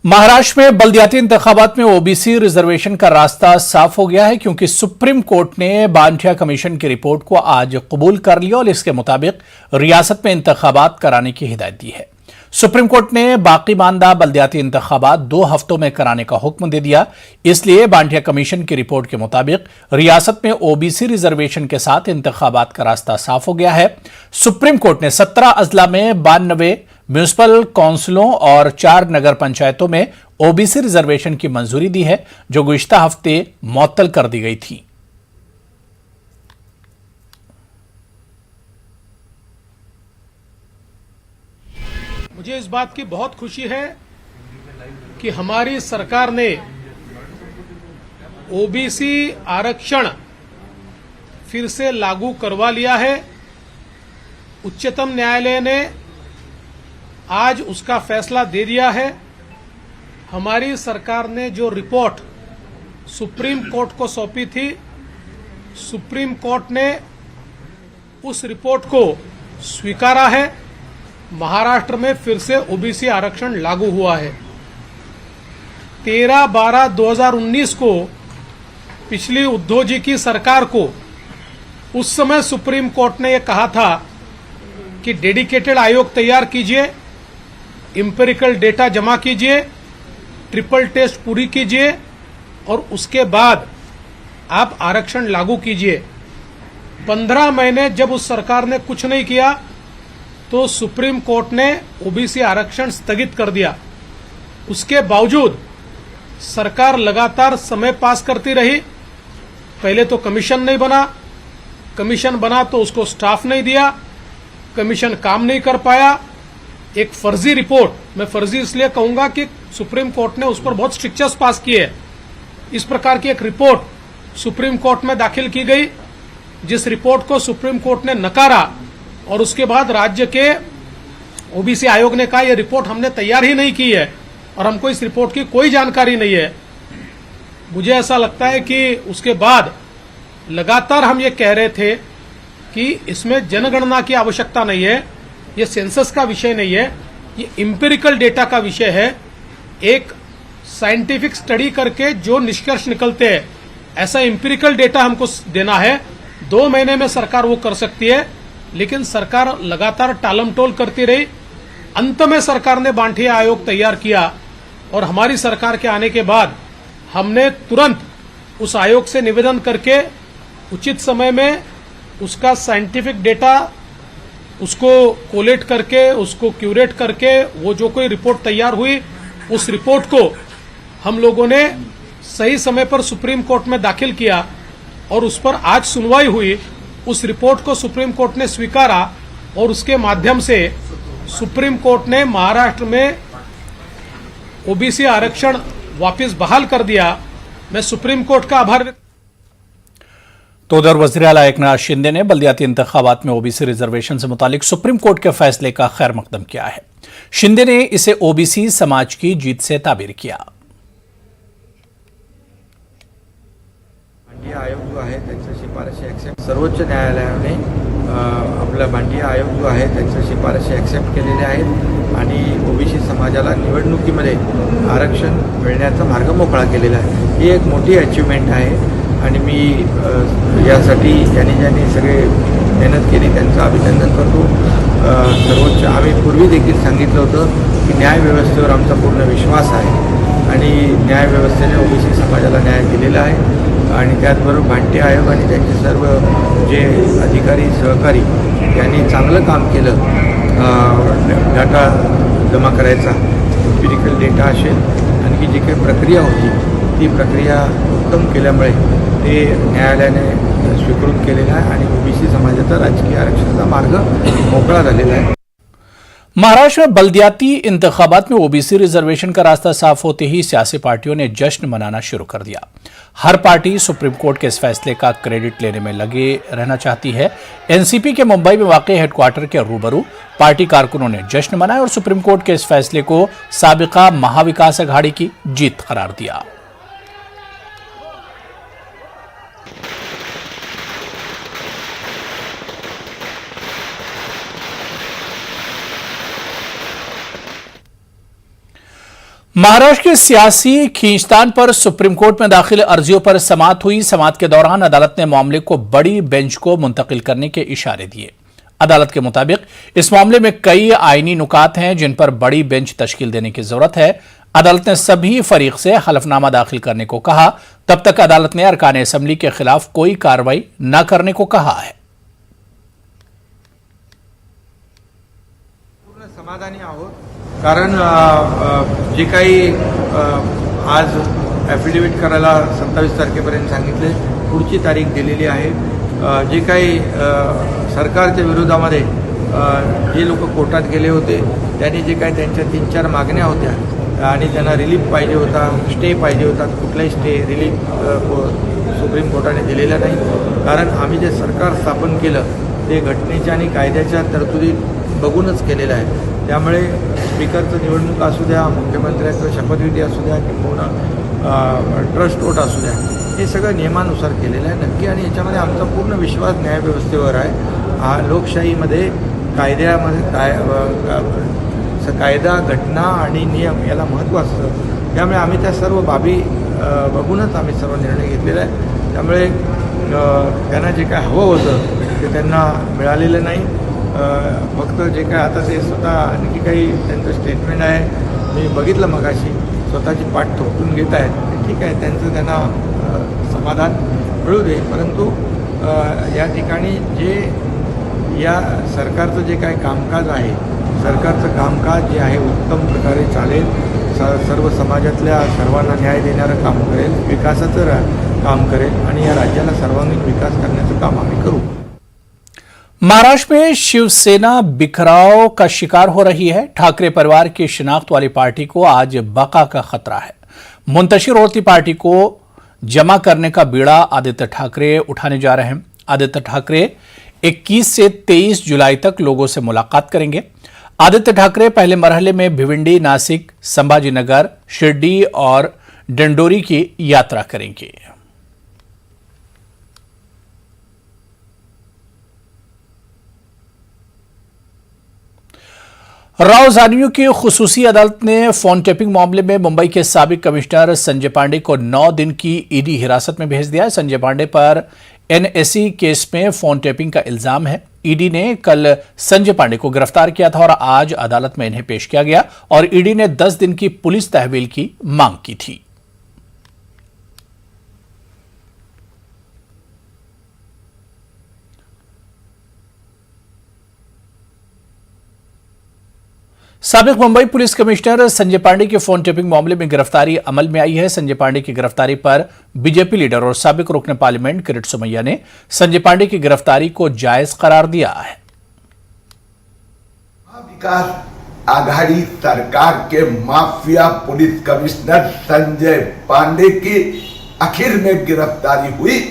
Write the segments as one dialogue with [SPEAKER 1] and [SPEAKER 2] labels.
[SPEAKER 1] महाराष्ट्र में बल्दियाती इंतखाबात में ओबीसी रिजर्वेशन का रास्ता साफ हो गया है क्योंकि सुप्रीम कोर्ट ने बांटिया कमीशन की रिपोर्ट को आज कबूल कर लिया और इसके मुताबिक रियासत में इंतखाबात कराने की हिदायत दी है। सुप्रीम कोर्ट ने बाकी मानदा बल्दियाती इंतखाबात 2 हफ्तों में कराने का हुक्म दे दिया। इसलिए बांटिया कमीशन की रिपोर्ट के मुताबिक रियासत में ओबीसी रिजर्वेशन के साथ इंतखाबात का रास्ता साफ हो गया है। सुप्रीम कोर्ट ने 17 अजला में 92 म्यूनिसिपल काउंसिलों और 4 नगर पंचायतों में ओबीसी रिजर्वेशन की मंजूरी दी है, जो गुज़िश्ता हफ्ते मुअत्तल कर दी गई थी।
[SPEAKER 2] मुझे इस बात की बहुत खुशी है कि हमारी सरकार ने ओबीसी आरक्षण फिर से लागू करवा लिया है। उच्चतम न्यायालय ने आज उसका फैसला दे दिया है। हमारी सरकार ने जो रिपोर्ट सुप्रीम कोर्ट को सौंपी थी, सुप्रीम कोर्ट ने उस रिपोर्ट को स्वीकारा है। महाराष्ट्र में फिर से ओबीसी आरक्षण लागू हुआ है। 13/12/2019 को पिछली उद्धव जी की सरकार को उस समय सुप्रीम कोर्ट ने यह कहा था कि डेडिकेटेड आयोग तैयार कीजिए, इंपेरिकल डेटा जमा कीजिए, ट्रिपल टेस्ट पूरी कीजिए और उसके बाद आप आरक्षण लागू कीजिए। 15 महीने जब उस सरकार ने कुछ नहीं किया तो सुप्रीम कोर्ट ने ओबीसी आरक्षण स्थगित कर दिया। उसके बावजूद सरकार लगातार समय पास करती रही। पहले तो कमीशन नहीं बना, कमीशन बना तो उसको स्टाफ नहीं दिया, कमीशन काम नहीं कर पाया। एक फर्जी रिपोर्ट, मैं फर्जी इसलिए कहूंगा कि सुप्रीम कोर्ट ने उस पर बहुत स्ट्रिक्चर्स पास किए। इस प्रकार की एक रिपोर्ट सुप्रीम कोर्ट में दाखिल की गई, जिस रिपोर्ट को सुप्रीम कोर्ट ने नकारा और उसके बाद राज्य के ओबीसी आयोग ने कहा यह रिपोर्ट हमने तैयार ही नहीं की है और हमको इस रिपोर्ट की कोई जानकारी नहीं है। मुझे ऐसा लगता है कि उसके बाद लगातार हम ये कह रहे थे कि इसमें जनगणना की आवश्यकता नहीं है, ये सेंसस का विषय नहीं है, ये इंपेरिकल डेटा का विषय है। एक साइंटिफिक स्टडी करके जो निष्कर्ष निकलते हैं, ऐसा इंपेरिकल डेटा हमको देना है। 2 महीने में सरकार वो कर सकती है, लेकिन सरकार लगातार टालमटोल करती रही। अंत में सरकार ने बांटिया आयोग तैयार किया और हमारी सरकार के आने के बाद हमने तुरंत उस आयोग से निवेदन करके उचित समय में उसका साइंटिफिक डेटा उसको कोलेट करके, उसको क्यूरेट करके, वो जो कोई रिपोर्ट तैयार हुई उस रिपोर्ट को हम लोगों ने सही समय पर सुप्रीम कोर्ट में दाखिल किया और उस पर आज सुनवाई हुई। उस रिपोर्ट को सुप्रीम कोर्ट ने स्वीकारा और उसके माध्यम से सुप्रीम कोर्ट ने महाराष्ट्र में ओबीसी आरक्षण वापस बहाल कर दिया। मैं सुप्रीम कोर्ट का आभार।
[SPEAKER 1] तो उधर वज़ीर आला एकनाथ शिंदे ने बल्दियाती इंतखाबात में ओबीसी रिजर्वेशन से मुतालिक सुप्रीम कोर्ट के फैसले का खैर मकदम किया है। शिंदे ने इसे ओबीसी समाज की जीत से ताबीर किया।
[SPEAKER 3] बांटिया आयोग जो आहे त्यांच्या शिफारशी एक्सेप्ट सर्वोच्च न्यायालयाने आपला बांटिया आयोग जो आहे त्यांच्या शिफारशी एक्सेप्ट केलेल्या आहेत आणि ओबीसी समाजाला निवडणुकीमध्ये आरक्षण मिळण्याचा मार्ग मोकळा केलेला आहे। ही एक मोठी अचीवमेंट आहे आणि मी यासाठी ज्यांनी सगळे मेहनत केली त्यांचं अभिनंदन करतो। सर्वोच्च आम्ही पूर्वी देखील सांगितलं होतं की न्यायव्यवस्थेवर आमचा पूर्ण विश्वास आहे आणि न्यायव्यवस्थेने ओबीसी समाजाला न्याय दिलेला आहे आणि त्याचबरोबर बांटिया आयोग आणि त्यांचे सर्व जे अधिकारी सहकारी यांनी चांगलं काम केलं। डाटा जमा करायचा, एम्पिरिकल डेटा असेल, आणखी जी काही प्रक्रिया होती ती प्रक्रिया उत्तम केल्यामुळे ते न्यायालयाने स्वीकृत केलेला आहे आणि ओबीसी समाजाचा राजकीय आरक्षणाचा मार्ग मोकळा झालेला आहे।
[SPEAKER 1] महाराष्ट्र में बल्दियाती इंतखाबात में ओबीसी रिजर्वेशन का रास्ता साफ होते ही सियासी पार्टियों ने जश्न मनाना शुरू कर दिया। हर पार्टी सुप्रीम कोर्ट के इस फैसले का क्रेडिट लेने में लगे रहना चाहती है। एनसीपी के मुंबई में वाक़ हेडक्वार्टर के रूबरू पार्टी कारकुनों ने जश्न मनाया और सुप्रीम कोर्ट के इस फैसले को साबिका महाविकास अघाड़ी की जीत करार दिया। महाराष्ट्र के सियासी खींचतान पर सुप्रीम कोर्ट में दाखिल अर्जियों पर समाअत हुई। समाअत के दौरान अदालत ने मामले को बड़ी बेंच को मुंतकिल करने के इशारे दिए। अदालत के मुताबिक इस मामले में कई आईनी नुकात हैं जिन पर बड़ी बेंच तश्कील देने की जरूरत है। अदालत ने सभी फरीक से हलफनामा दाखिल करने को कहा। तब तक अदालत ने अरकान असेंबली के खिलाफ कोई कार्रवाई न करने को कहा है।
[SPEAKER 3] समाधानी आहोत, कारण जे काही आज ॲफिडेव्हिट करायला 27 तारखेपर्यंत सांगितले, पुढची तारीख दिलेली आहे। जे काही सरकारच्या विरोधामध्ये जे लोक कोर्टात गेले होते त्यांनी जे काही त्यांच्या 3-4 मागण्या होत्या आणि त्यांना रिलीफ पाहिजे होता, स्टे पाहिजे होता, कुठलाही स्टे रिलीफ सुप्रीम कोर्टाने दिलेला नाही। कारण आम्ही जे सरकार स्थापन केलं ते घटनेच्या आणि कायद्याच्या तरतुदी बघूनच केलेलं आहे। त्यामुळे स्पीकरचं निवडणूक असू द्या, मुख्यमंत्र्यांचं शपथविधी असू द्या किंवा ट्रस्ट वोट असू द्या, हे सगळं नियमानुसार केलेलं आहे नक्की। आणि याच्यामध्ये आमचा पूर्ण विश्वास न्यायव्यवस्थेवर आहे। लोकशाहीमध्ये कायदा, घटना आणि नियम याला महत्त्व असतं। त्यामुळे आम्ही त्या सर्व बाबी बघूनच आम्ही सर्व निर्णय घेतलेला आहे। त्यामुळे त्यांना जे काय हवं होतं ते त्यांना मिळालेलं नाही। फक्त जे काय आता ते स्वतः आणखी काही त्यांचं स्टेटमेंट आहे, मी बघितलं मगाशी, स्वतःची पाठ थोपटून घेत आहेत। ठीक आहे, त्यांचं त्यांना समाधान मिळू दे, परंतु या ठिकाणी जे या सरकारचं जे काही कामकाज आहे, सरकारचं कामकाज जे आहे उत्तम प्रकारे चालेल, सर्व समाजातल्या सर्वांना न्याय देणारं काम करेल, विकासाचं काम करेल आणि या राज्याला सर्वांगीण विकास करण्याचं काम आम्ही करू।
[SPEAKER 1] महाराष्ट्र में शिवसेना बिखराव का शिकार हो रही है। ठाकरे परिवार की शिनाख्त वाली पार्टी को आज बका का खतरा है। मुंतशिर होती पार्टी को जमा करने का बीड़ा आदित्य ठाकरे उठाने जा रहे हैं। आदित्य ठाकरे 21 से 23 जुलाई तक लोगों से मुलाकात करेंगे। आदित्य ठाकरे पहले मरहले में भिवंडी, नासिक, संभाजीनगर, शिरडी और डिंडोरी की यात्रा करेंगे। रावजानियों की खुसूसी अदालत ने फोन टेपिंग मामले में मुंबई के साबिक कमिश्नर संजय पांडे को 9 दिन की ईडी हिरासत में भेज दिया है। संजय पांडे पर एनएसई केस में फोन टेपिंग का इल्जाम है। ईडी ने कल संजय पांडे को गिरफ्तार किया था और आज अदालत में इन्हें पेश किया गया और ईडी ने 10 दिन की पुलिस तहवील की मांग की थी। साबिक मुंबई पुलिस कमिश्नर संजय पांडे के फोन टेपिंग मामले में गिरफ्तारी अमल में आई है। संजय पांडे की गिरफ्तारी पर बीजेपी लीडर और साबिक रुकन पार्लियामेंट किरीट सोमैया ने संजय पांडे की गिरफ्तारी को जायज करार दिया है।
[SPEAKER 4] विकास आघाड़ी सरकार के mafia police commissioner Sanjay Pande की आखिर में गिरफ्तारी हुई।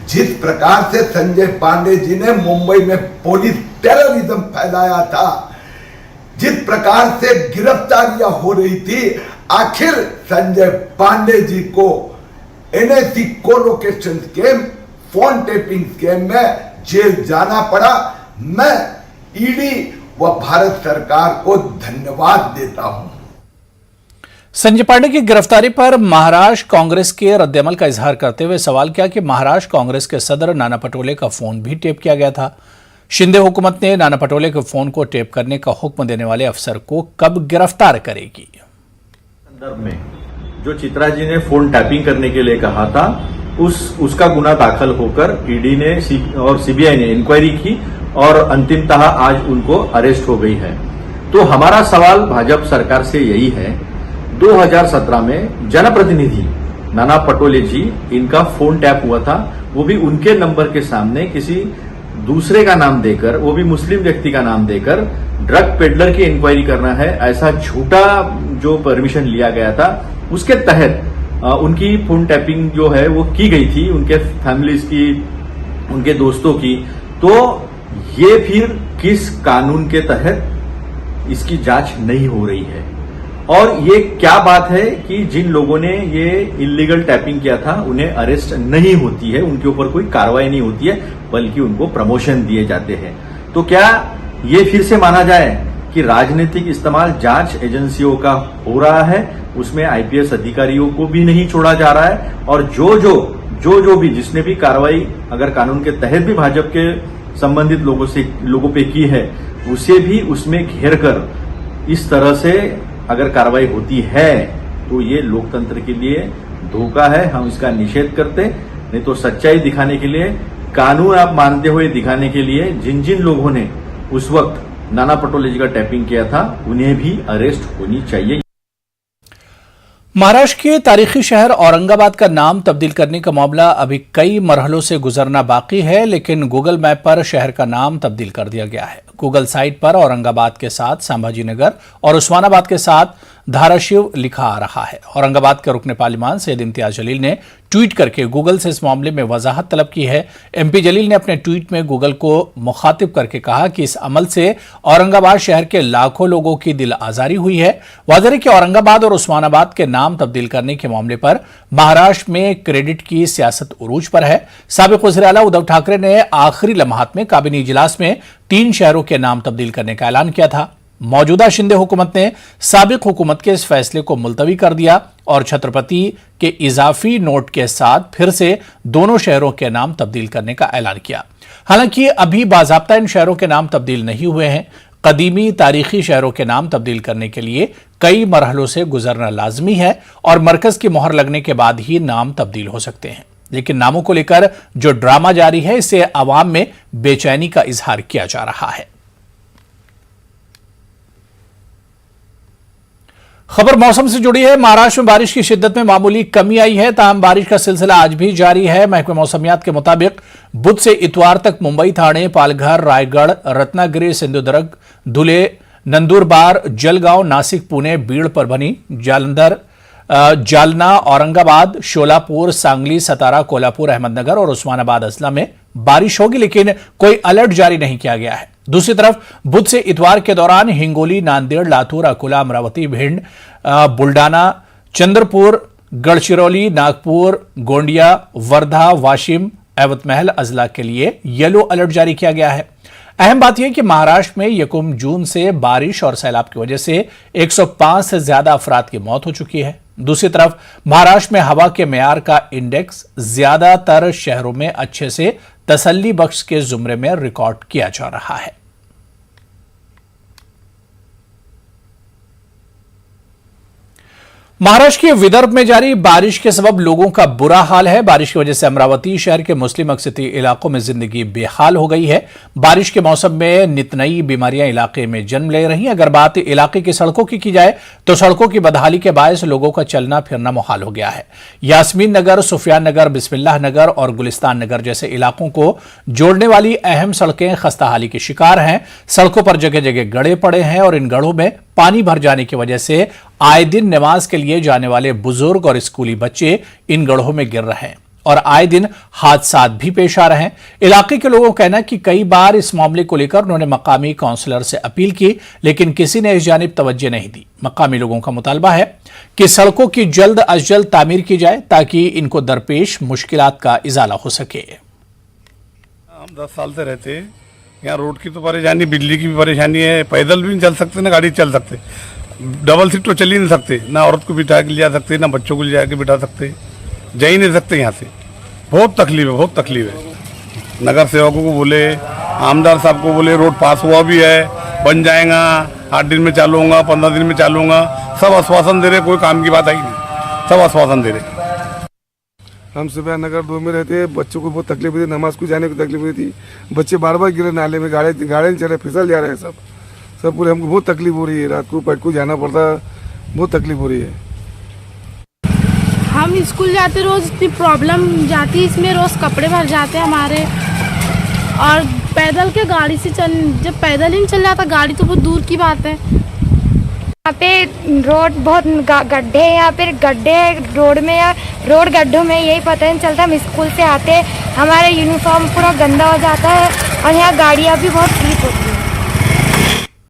[SPEAKER 4] जिस प्रकार से संजय पांडे जी ने मुंबई में पुलिस टेररिज्म फैलाया था, जिस प्रकार से गिरफ्तारियां हो रही थी, आखिर संजय पांडे जी को NSE colocation scam, phone tapping scam में जेल जाना पड़ा। मैं ईडी व भारत सरकार को धन्यवाद देता हूं।
[SPEAKER 1] संजय पांडे की गिरफ्तारी पर महाराष्ट्र कांग्रेस के रद्देअमल का इजहार करते हुए सवाल किया कि महाराष्ट्र कांग्रेस के सदर नाना पटोले का फोन भी टेप किया गया था। शिंदे हुकूमत ने नाना पटोले के फोन को टेप करने का हुक्म देने वाले अफसर को कब गिरफ्तार करेगी।
[SPEAKER 5] संदर्भ में जो चित्रा जी ने फोन टैपिंग करने के लिए कहा था, उसका गुना दाखिल होकर ईडी ने और सीबीआई ने इंक्वायरी की और अंतिमतः आज उनको अरेस्ट हो गई है। तो हमारा सवाल भाजपा सरकार से यही है, 2017 में जनप्रतिनिधि नाना पटोले जी, इनका फोन टैप हुआ था, वो भी उनके नंबर के सामने किसी दूसरे का नाम देकर, वो भी मुस्लिम व्यक्ति का नाम देकर ड्रग पेडलर की इंक्वायरी करना है, ऐसा झूठा जो परमिशन लिया गया था, उसके तहत उनकी फोन टैपिंग जो है वो की गई थी, उनके फैमिलीज की, उनके दोस्तों की। तो ये फिर किस कानून के तहत इसकी जांच नहीं हो रही है? और ये क्या बात है कि जिन लोगों ने ये इलीगल टैपिंग किया था उन्हें अरेस्ट नहीं होती है, उनके ऊपर कोई कार्रवाई नहीं होती है, बल्कि उनको प्रमोशन दिए जाते हैं। तो क्या ये फिर से माना जाए कि राजनीतिक इस्तेमाल जांच एजेंसियों का हो रहा है, उसमें आईपीएस अधिकारियों को भी नहीं छोड़ा जा रहा है और जो भी जिसने भी कार्रवाई अगर कानून के तहत भी भाजपा के संबंधित लोगों पे की है, उसे भी उसमें घेर कर इस तरह से अगर कार्रवाई होती है तो ये लोकतंत्र के लिए धोखा है। हम इसका निषेध करते, नहीं तो सच्चाई दिखाने के लिए, कानून आप मानते हुए दिखाने के लिए जिन जिन लोगों ने उस वक्त नाना पटोले जी का टैपिंग किया था उन्हें भी अरेस्ट होनी चाहिए।
[SPEAKER 1] महाराष्ट्र के तारीखी शहर औरंगाबाद का नाम तब्दील करने का मामला अभी कई मरहलों से गुजरना बाकी है, लेकिन गूगल मैप पर शहर का नाम तब्दील कर दिया गया है। गूगल साइट पर औरंगाबाद के साथ संभाजी नगर और उस्मानाबाद के साथ धाराशिव लिखा आ रहा है। औरंगाबाद के रुकने पार्लिमान सैयद इम्तियाज जलील ने ट्वीट करके गूगल से इस मामले में वजाहत तलब की है। एमपी जलील ने अपने ट्वीट में गूगल को मुखातिब करके कहा कि इस अमल से औरंगाबाद शहर के लाखों लोगों की दिल आजारी हुई है। वाज़ेह है कि औरंगाबाद और उस्मानाबाद के नाम तब्दील करने के मामले पर महाराष्ट्र में क्रेडिट की सियासत उरूज पर है। साबिक वज़ीर आला उद्धव ठाकरे ने आखिरी लम्हात में काबीना इजलास में 3 शहरों के नाम तब्दील करने का ऐलान किया था। मौजूदा शिंदे हुकूमत ने साबिक हुकूमत के इस फैसले को मुलतवी कर दिया और छत्रपति के इजाफी नोट के साथ फिर से दोनों शहरों के नाम तब्दील करने का ऐलान किया। हालांकि अभी बाज़ाब्ता इन शहरों के नाम तब्दील नहीं हुए हैं। कदीमी तारीखी शहरों के नाम तब्दील करने के लिए कई मरहलों से गुजरना लाजमी है और मरकज की मोहर लगने के बाद ही नाम तब्दील हो सकते हैं। लेकिन नामों को लेकर जो ड्रामा जारी है, इससे अवाम में बेचैनी का इजहार किया जा रहा है। खबर मौसम से जुड़ी है। महाराष्ट्र में बारिश की शिद्दत में मामूली कमी आई है, ताहम बारिश का सिलसिला आज भी जारी है। महकमे मौसमियात के मुताबिक बुध से इतवार तक मुंबई, ठाणे, पालघर, रायगढ़, रत्नागिरी, सिंधुदुर्ग, धुले, नंदुरबार, जलगांव, नासिक, पुणे, बीड़, परभणी, जालंधर, जालना, औरंगाबाद, शोलापुर, सांगली, सतारा, कोल्हापुर, अहमदनगर और उस्मानाबाद अजला में बारिश होगी, लेकिन कोई अलर्ट जारी नहीं किया गया है। दूसरी तरफ बुध से इतवार के दौरान हिंगोली, नांदेड़, लातूर, अकोला, अमरावती, भिंड, बुल्डाना, चंद्रपुर, गढ़चिरौली, नागपुर, गोंडिया, वर्धा, वाशिम, एवतमहल अजला के लिए येलो अलर्ट जारी किया गया है। अहम बात यह कि महाराष्ट्र में यकम जून से बारिश और सैलाब की वजह से 105 से ज्यादा अफराद की मौत हो चुकी है। दूसरी तरफ महाराष्ट्र में हवा के मेयार का इंडेक्स ज्यादातर शहरों में अच्छे से तसल्ली बख्श के जुमरे में रिकॉर्ड किया जा रहा है। महाराष्ट्र के विदर्भ में जारी बारिश के सबब लोगों का बुरा हाल है। बारिश की वजह से अमरावती शहर के मुस्लिम अक्सरी इलाकों में जिंदगी बेहाल हो गई है। बारिश के मौसम में नित नई बीमारियां इलाके में जन्म ले रही हैं। अगर बात इलाके की सड़कों की जाए तो सड़कों की बदहाली के बायस लोगों का चलना फिरना मुहाल हो गया है। यास्मीन नगर, सुफियान नगर, बिस्मिल्लाह नगर और गुलिस्तान नगर जैसे इलाकों को जोड़ने वाली अहम सड़कें खस्ताहाली के शिकार हैं। सड़कों पर जगह जगह गड्ढे पड़े हैं और इन गड्ढों में पानी भर जाने की वजह से आए दिन नमाज के लिए जाने वाले बुजुर्ग और स्कूली बच्चे इन गड्ढों में गिर रहे हैं और आए दिन हादसात भी पेश आ रहे हैं। इलाके के लोगों का कहना है कि कई बार इस मामले को लेकर उन्होंने मकामी काउंसलर से अपील की, लेकिन किसी ने इस जानिब तवज्जो नहीं दी। मकामी लोगों का मुतालबा है कि सड़कों की जल्द अज जल्द तामीर की जाए ताकि इनको दरपेश मुश्किलात का इजाला हो सके।
[SPEAKER 6] हम 10 साल से रहते यहाँ, रोड की तो परेशानी, बिजली की भी परेशानी है, पैदल भी नहीं चल सकते, ना गाड़ी चल सकते, डबल सीट तो चल ही नहीं सकते, ना औरत को बिठा के ले जा सकते, ना बच्चों को ले जाके बिठा सकते, जा ही नहीं सकते यहाँ से। बहुत तकलीफ है। नगर सेवकों को बोले, आमदार साहब को बोले, रोड पास हुआ भी है, बन जाएगा, 8 दिन में चालू होगा, 15 दिन में चालू होगा, सब आश्वासन दे रहे, कोई काम की बात आई नहीं, सब आश्वासन दे रहे।
[SPEAKER 7] हम सुबह नगर 2 में रहते हैं, बच्चों को बहुत तकलीफ होती है, नमाज को जाने की तकलीफ होती है, बच्चे बार बार गिरे नाले में, गाड़ी नहीं चल रहे, फिसल जा रहे हैं सब पूरे। हमको बहुत तकलीफ हो रही है, रात को पैट को जाना पड़ता है, बहुत तकलीफ हो रही है।
[SPEAKER 8] हम स्कूल जाते रोज इतनी प्रॉब्लम जाती है, इसमें रोज कपड़े भर जाते हैं हमारे, और पैदल के गाड़ी से जब पैदल ही नहीं चल जाता गाड़ी तो बहुत दूर की बात है।
[SPEAKER 9] यहाँ पे रोड बहुत गड्ढे हैं, यहाँ पे गड्ढे रोड में या रोड गड्ढों में, यही पता नहीं चलता। हम स्कूल से आते हमारा यूनिफॉर्म पूरा गंदा हो जाता है और यहाँ गाड़ियाँ भी बहुत स्लिप होती है।